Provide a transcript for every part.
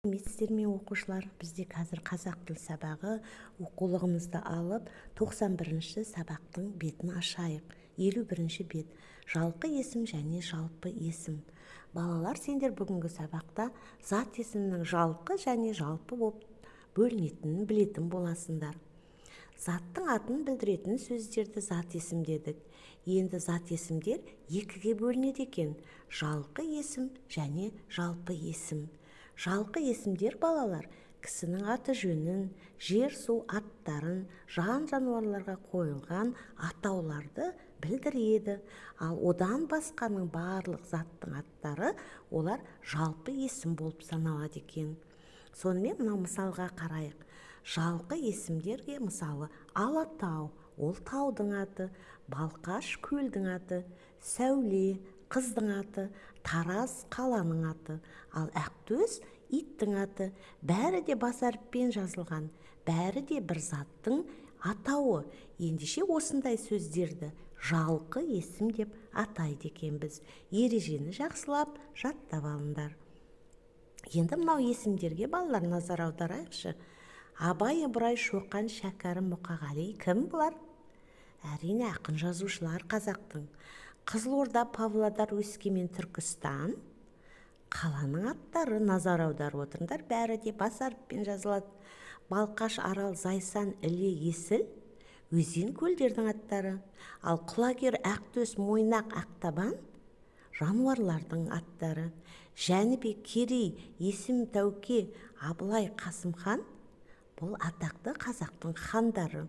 Сәлеметсіздер ме оқушылар? Бізде қазір қазақ тіл сабағы оқулығымызды алып 91-ші сабақтың бетін ашайық. 51-ші бет. Жалпы есім және жалпы есім. Балалар, сендер бүгінгі сабақта зат есімнің жалпы және жалпы болып бөлінетінін білетін боласыңдар. Заттың атын білдіретін сөздерді зат есім дедік. Енді зат есімдер екіге бөлінеді екен. Жалпы есім және жалпы есім. Жалпы есімдер балалар кісінің аты жөнін, жер су аттарын, жан-жануарларға қойылған атауларды білдіреді. Ал одан басқаның барлық заттың аттары олар жалпы есім болып саналады екен. Сонымен мына мысалға қарайық. Жалпы есімдерге мысалы Алатау, ол таудың аты, Балқаш көлдің аты, Сәуле қыздың аты, Тараз қаланың аты, ал Ақтөс иттің аты. Бәрі де бас әріппен жазылған, бәрі де бір заттың атауы. Ендеше осындай сөздерді жалпы есім деп атайды екенбіз. Ережені жақсылап жаттап алыңдар. Енді мынау есімдерге балалар назар аударайықшы. Абай, Ыбырай, Шоқан, Шәкәрім, Мұқағали кім бұлар? Әрине ақын жазушылар қазақтың. Қызылорда, Павлодар, Өскемен, Түркістан қаланың аттары. Назар аударып отырыңдар, бәрі де бас әріппен жазылады. Балқаш, Арал, Зайсан, Іле, Есіл өзен көлдердің аттары. Ал Құлагер, Ақтөс, Мойнақ, Ақтабан жануарлардың аттары. Жәнібек, Керей, Есім, Тәуке, Абылай, Қасымхан бұл атақты қазақтың хандары.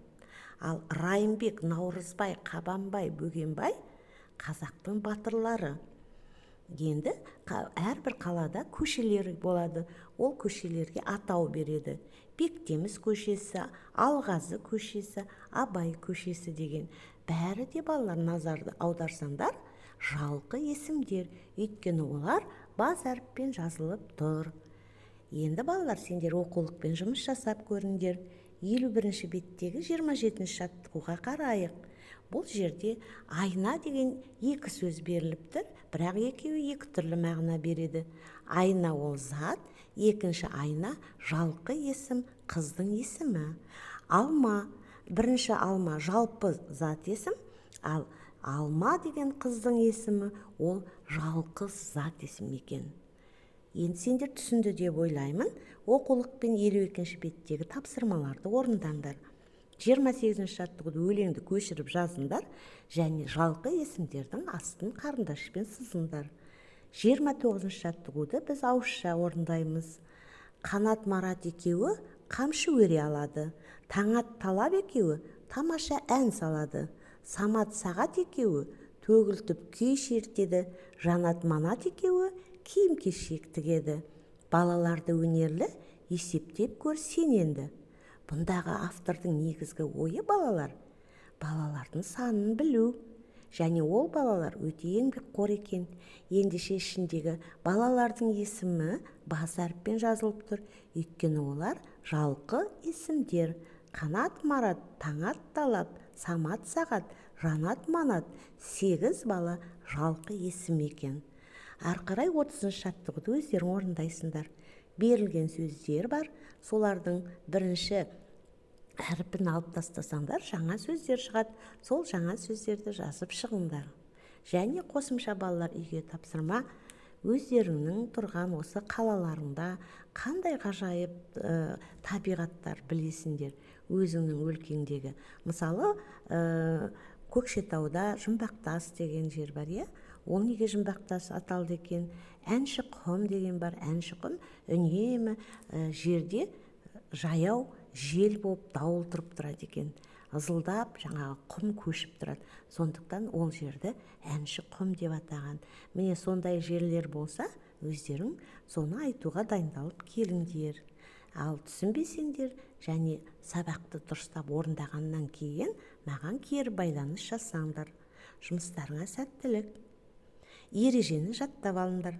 Ал Райымбек, Наурызбай, Қабанбай, Бөгенбай қазақтың батырлары. Енді әрбір қалада көшелер болады. Ол көшелерге атау береді. Бектеміс көшесі, Алғазы көшесі, Абай көшесі деген. Бәрі де балалар назарды аударсаңдар, жалпы есімдер. Өйткені олар бас әріппен жазылып тұр. Енді балалар, сендер оқулықпен жұмыс жасап көріңдер. 51-ші беттегі 27-ші жаттығуға қарайық. Бұл жерде айна деген екі сөз беріліп тұр, бірақ екеуі екі түрлі мағына береді. Айна ол зат, екінші айна жалпы есім, қыздың есімі. Алма, бірінші алма жалпы зат есім, ал алма деген қыздың есімі ол жалпы зат есім екен. Енді сендер түсінді деп ойлаймын. Оқулықпен 52-ші беттегі тапсырмаларды орындаңдар. 28-ші жаттығуды өлеңді көшіріп жазыңдар және жалпы есімдердің астын қарындашпен сызыңдар. 29-ші жаттығуды біз ауызша орындаймыз. Қанат Марат екеуі қамшы өре алады. Таңат Талап екеуі тамаша ән салады. Самат Сағат екеуі төгілтіп күй шертеді. Жанат Манат екеуі киім-кешек тігеді. Балаларды өнерлі есептеп көр сен енді. Бұндағы автордың негізгі ойы балалар, балалардың санын білу. Және ол балалар өте еңбекқор екен. Ендеше ішіндегі балалардың есімі бас әріппен жазылып тұр. Өйткені олар жалпы есімдер. Қанат Марат, Таңат Талап, Самат Сағат, Жанат Манат 8 бала жалпы есім екен. Арқарай 30-ші жаттығуды өздерің орындайсыңдар. Берілген сөздер бар. Солардың бірінші әріпін алып тастасаңдар, жаңа сөздер шығады. Сол жаңа сөздерді жазып шығыңдар. Және қосымша балалар үйге тапсырма, өздеріңнің тұрған осы қалаларында қандай ғажайып табиғаттар білесіңдер өзіңнің өлкеңдегі. Мысалы, Көкшетауда Жұмбақтас деген жер бар, иә? Ол неге Жұмбақтас аталды екен? Әнші құм деген бар. Әнші құм үнемі жерде жаяу жел болып дауыл тұрып тұрады екен. Ызылдап жаңағы құм көшіп тұрады. Сондықтан ол жерді әнші құм деп атаған. Міне сондай жерлер болса, өздерің соны айтуға дайындалып келіңдер. Ал түсінбесеңдер және сабақты дұрыстап орындағаннан кейін маған кері байланыс жасаңдар. Жұмыстарыңа сәттілік. Ережені жаттап алыңдар.